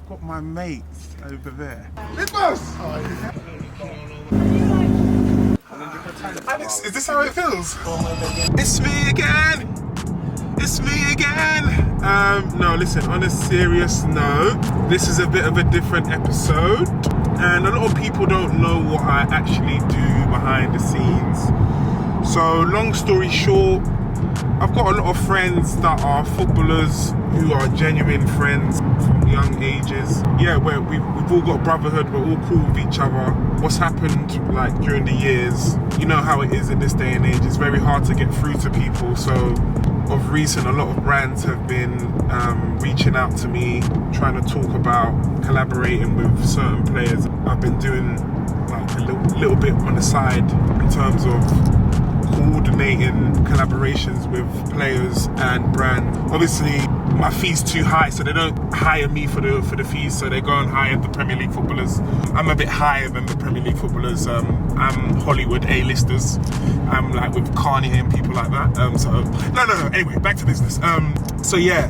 I've got my mates over there. Nicholas! Alex, is this how it feels? It's me again! It's me again! No, listen, on a serious note, this is a bit of a different episode, and a lot of people don't know what I actually do behind the scenes. So, long story short, I've got a lot of friends that are footballers who are genuine friends from young ages. Yeah, we've all got brotherhood, we're all cool with each other. What's happened like during the years, you know how it is in this day and age, it's very hard to get through to people. So of recent, a lot of brands have been reaching out to me, trying to talk about collaborating with certain players. I've been doing like a little bit on the side in terms of coordinating collaborations with players and brands. Obviously, my fee's too high, so they don't hire me for the fees, so they go and hire the Premier League footballers. I'm a bit higher than the Premier League footballers. I'm Hollywood A-listers. I'm like with Kanye and people like that. No. Anyway, back to business. So yeah,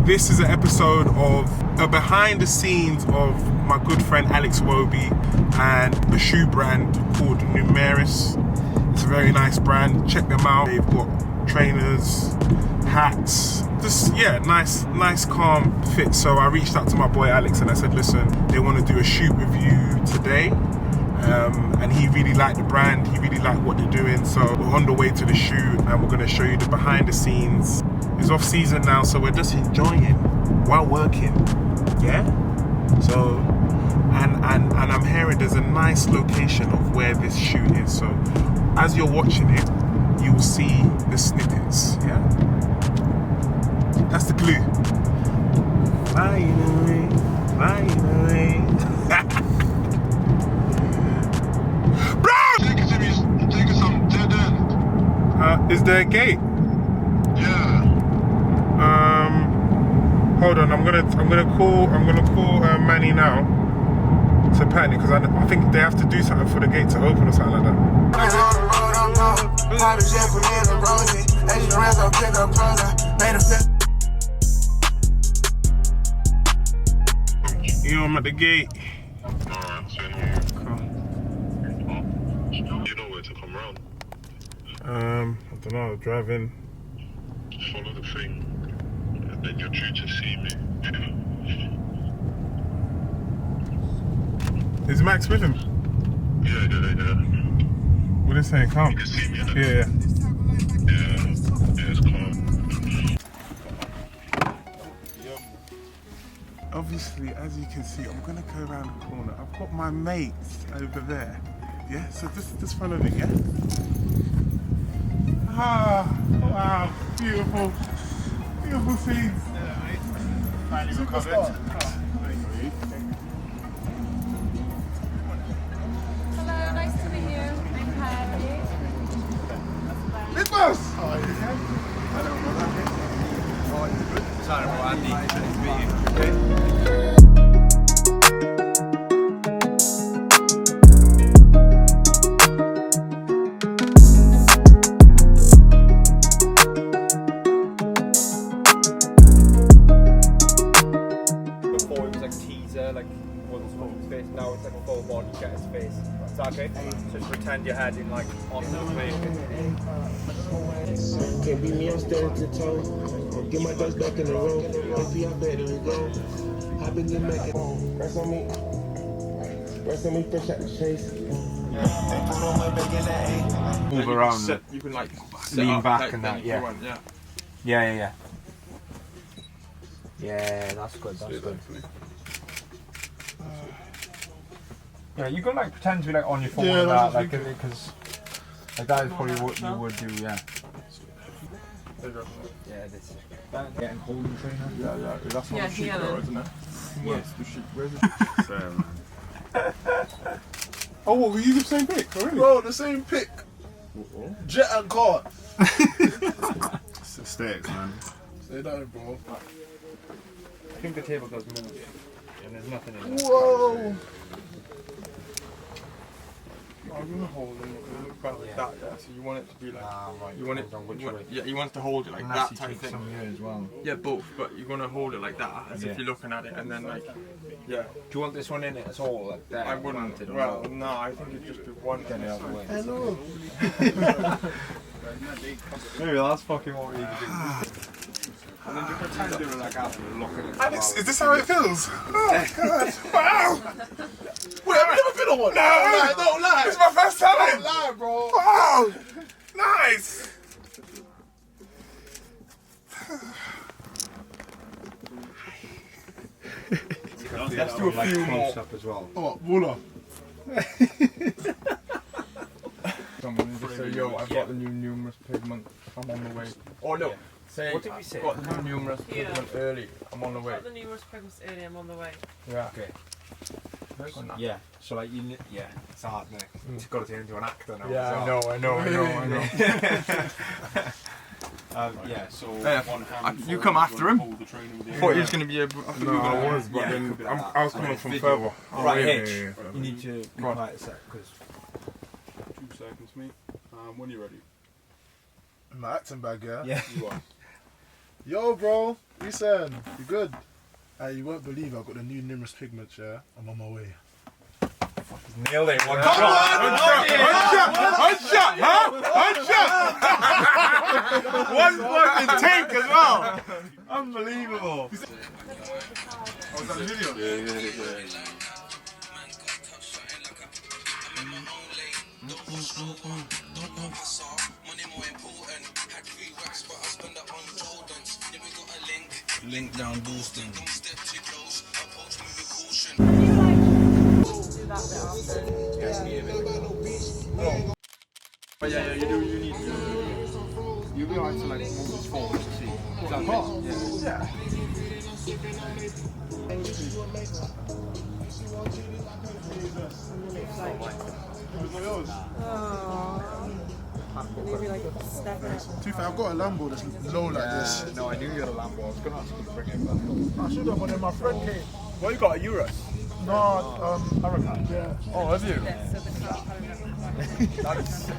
this is an episode of a behind the scenes of my good friend Alex Iwobi and a shoe brand called Numeris. It's a very nice brand. Check them out. They've got trainers, hats. Just yeah, nice calm fit. So I reached out to my boy Alex and I said, listen, they want to do a shoot with you today. And he really liked the brand. He really liked what they're doing. So we're on the way to the shoot and we're going to show you the behind the scenes. It's off season now, so we're just enjoying while working. Yeah. So and I'm hearing there's a nice location of where this shoot is. So as you're watching it, you will see the snippets, yeah? That's the clue. Flying away. Bro! Taking some dead end. Is there a gate? Yeah. Hold on, I'm gonna call Manny now to panic because I think they have to do something for the gate to open or something like that. Yo, I'm at the gate. Alright, so you know where to come round. I don't know, driving. Follow the thing, and then you're due to see me. Is Max with him? Yeah. What are they saying? Calm. You can see me, innit? Yeah. Yeah, it's calm. Obviously, as you can see, I'm gonna go around the corner. I've got my mates over there. Yeah, so just follow me, yeah? Ah, wow, beautiful scenes. Finally recovered. Hello, nice to meet you. I'm Patty. Nicholas! Sorry, Andy. Nice to meet you. Before it was like teaser, like wasn't supposed to face. Now it's like full body get his face. Is that okay? So just pretend your head in like on the plane. Can't beat me, I'm standing to toe. Get my dust back in the room. Maybe I better go. I've been getting back at home. Rest on me, fresh out the chase. Move around. You can like lean back like, and that, yeah. Front, yeah. Yeah. Yeah, that's good. Yeah, you can like pretend to be like on your phone and that, like because like that is probably what you would do, yeah. Yeah, this is getting holding trainer. Yeah. That's not the sheep though, isn't it? Yes. The sheep. Where's the Oh, what, we use the same pick already? Bro, the same pick. Jet and cart. It's aesthetics, man. Say that, bro. I think the table does move, and there's nothing in it. Whoa. I'm gonna hold it. Look about like that. Yeah. So you want it to be like. Right. You want it. Yeah, you want it to hold it like Unless that you type take thing. some here as well. Yeah, both. But you're gonna hold it like that, as if you're looking at it, and then like, yeah. Do you want this one in it at all? Like that? I wouldn't. Well, no, I think it'd just be one. Get it out of the way. Hello. Maybe that's fucking what we need to do. And then you pretend you're like after looking at Alex, is this how it feels? Oh God! Wow! Wait, I've never been on one. No, don't lie. It's my first time. Don't lie, bro. Wow! Nice. Let's do a few more. Up as well. Oh, Wooler. Someone just say, yo, I've got the new numerous pigment. I'm on the way. Oh no. Say, What did we say? I've got the new numerous pigment early. I'm on the way. Got the numerous pigments early, I'm on the way. Yeah. Okay. Work on that. Yeah. So like you, yeah, it's hard, mate. You've got to turn into an actor now. Yeah, as I well. know. Yeah. So You come after him. Thought he was gonna be a. No, I was, but then I was coming from further. Right, yeah, Hitch. yeah, You need to be quiet a sec, because 2 seconds, mate. When you ready? My acting bag, yeah? yeah. You are. Yo, bro. Listen, you good? You won't believe I've got the new numerous pigments, yeah? I'm on my way. Nailed it. One Come on! Unshot! Huh? Unshot! One fucking take as well. Unbelievable. Oh, is that the video? Yeah. Link down boosting. Do that bit after. But yeah, you need to. You'll be alright to like move this forward to see. Is that okay? Yeah. Maybe like step it. To be fair, I've got a Lambo that's low like this. No, I knew you had a Lambo. I was going to ask you to bring it back. I should have, but then my friend came. Well, you got a Urus. No, Hurricane. Yeah. Oh, have you? So the car kind of That is sick.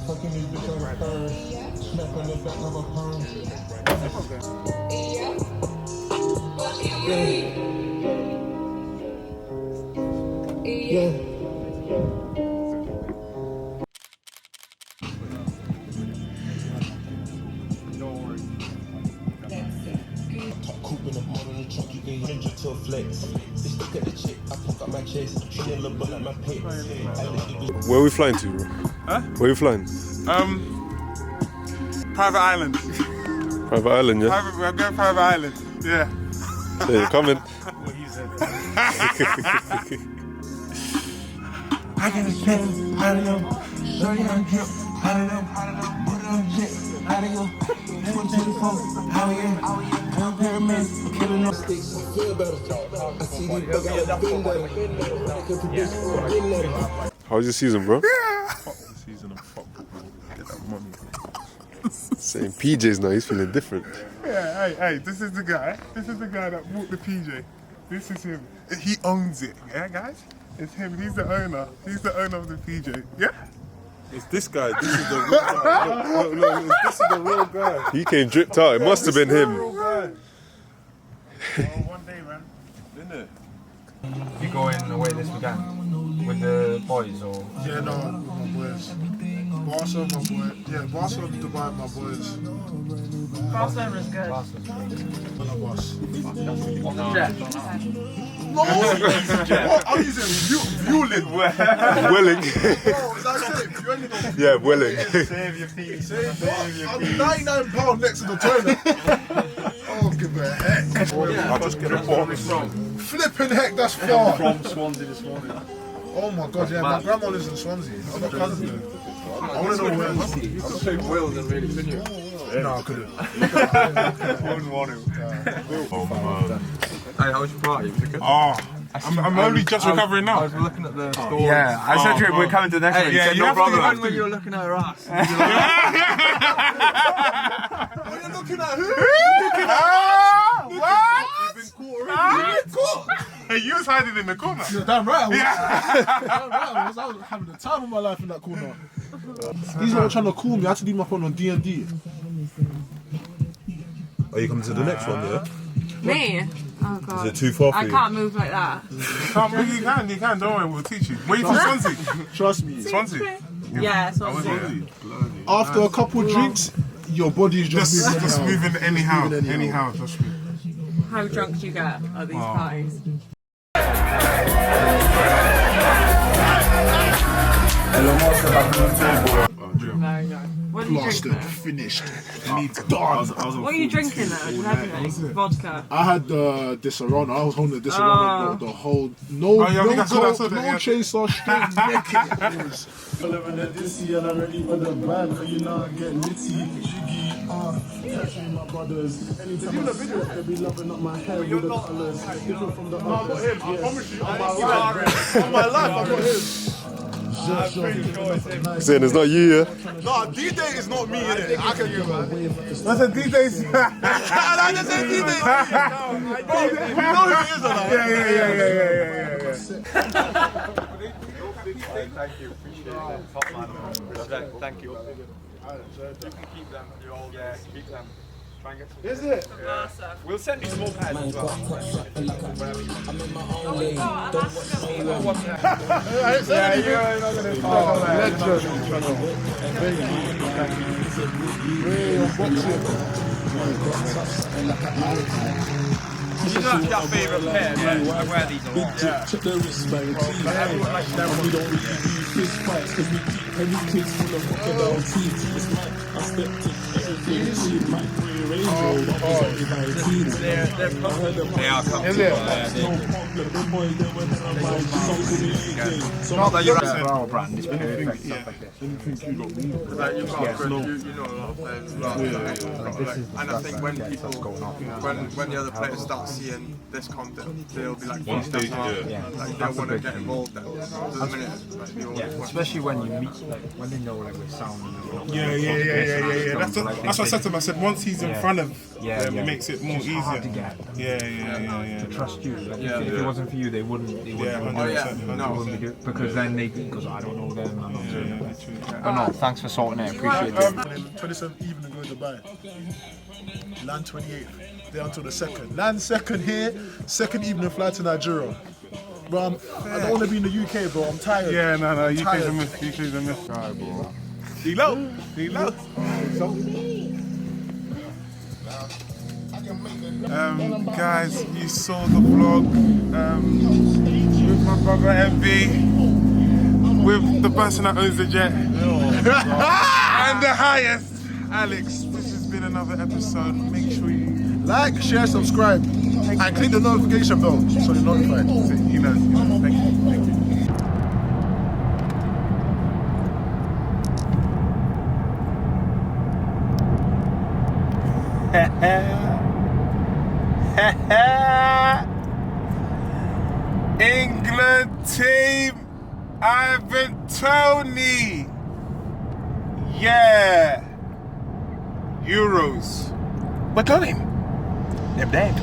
Fucking this bitch on the third. Snap on the back of a perm. Yeah. Coupe in the motor in the truck, you can hinge it to a flex. They stick at the chick, I fuck up my chest. She a little bit like my pet. Where are we flying to, bro? Huh? Where are we flying? Private island. Private island, yeah? We're going private island. Yeah. Yeah, you're coming. I got a pen, I don't know. Show you how to drip, I don't know. Put it on jet, I don't know. 224, how yeah. I'm paramedic, killing no sticks. I feel better. I see these bug out been better. I can produce for been better. How's your season, bro? Fuck the season of fuck football. Get that money. Saying PJs now, he's feeling different. Yeah, hey, this is the guy. This is the guy that bought the PJ. This is him. He owns it. Yeah, guys? It's him. He's the owner. He's the owner of the PJ. Yeah? It's this guy. This is the real guy. Look, this is the real guy. He came dripped out. It must have been him. One day, man. Isn't it? You going away this weekend with the boys or? Yeah, no, with my boys. Barca, my boy. Yeah, Barca, Dubai, my boys. Barcelona is good. On a bus. I'm using viewling. Willing. Is that safe? You only know. Yeah, willing. Save your feet. I'm £99 next to the toilet. Oh, give a heck. I'll just get a box. Flipping heck, that's far. From Swansea this morning. Oh my god, yeah, my grandma lives in Swansea. I've got cousins there. I want to know where. I'm playing Wales and really, couldn't you? No, I couldn't. Wouldn't want to. Hey, how was your party? Was it good? Oh, I'm only just recovering now. I was looking at the story. Yeah, I said to him, we're coming to the next one. He said, you no have to problem. go When you were looking at her ass. What are you looking at? Who? What? You've been caught already. Hey, you was hiding in the corner. You're damn right I was. Damn right I was. I was having the time of my life in that corner. These men were trying to call me. I had to leave my phone on D&D. Are you coming to the next one, yeah? Me? Oh god. Is it too far for I you? can't move like that. You can. Don't worry, we'll teach you. Where you from, Swansea? Trust me. Swansea. Yeah, it's not good. After a couple drinks, your body is just moving anyhow. Anyhow, trust me. How drunk do you get at these parties? No. What are you Blasted, drinking? finished. What are you drinking though? You having any vodka? I had Disaronno. I was holding the Disaronno the whole no yeah, I think I saw that, no yeah. chaser, straight naked. It was Living at this year and I'm ready for the band, so you know I get litty, jiggy, touching my brothers. Anytime I sweat, they be loving up my hair with the colours, different from the others. him. I promise you, on my life, I got him. I'm pretty sure it's him. Saying it's not you, yeah? No, D-Day is not me, innit? I can give it. That's a DJ's. I just said D-Day. Bro, you know who he is, or not? Yeah. Thank you, appreciate it. Top man. Respect, thank you. You can keep them, you're all there, keep them. Try and get some. Is it? Yeah. We'll send you small pads as well. You don't have your favourite pair, but I wear these a lot. Check the wristband, we don't really do fist fights, cause we keep heavy kids full of crocodile teeth. It's like I stepped in everything, she might rearrange all the others on my teeth. They are comfortable. No problem, the boy, they went on my It's not that you're For our brand, it's perfect stuff like this. like you've got you know a lot of players as well. And I think when people, when the other players start seeing this content, they'll be like, One stage, like they'll want to get involved. Then at the minute, like, they always want Especially when you meet, like, when they know, like, we're sound. Yeah. That's what I said to him. I said once he's in front of them, it makes it more It's hard to easier. get Yeah. to trust you. Like, if it wasn't for you, they wouldn't. They Yeah, wouldn't. 100%. no. Wouldn't be doing, because then they because I don't know them. I'm not doing it. But no, thanks for sorting it. Appreciate it. 27th evening going to Dubai. Land 28th. There until the 2nd. Land 2nd here. 2nd evening flight to Nigeria. Bro, I don't want to be in the UK, bro. I'm tired. Yeah, no. UK's a tired. myth. UK's a myth. Alright, bro. D-Lo. Guys, you saw the vlog with my brother MV, with the person that owns the jet, and the highest, Alex. This has been another episode. Make sure you Like, share, subscribe, and click the notification bell so you're notified. you know. Thank you. England team, Ivan Toney. Yeah. Euros. We're going. They're dead.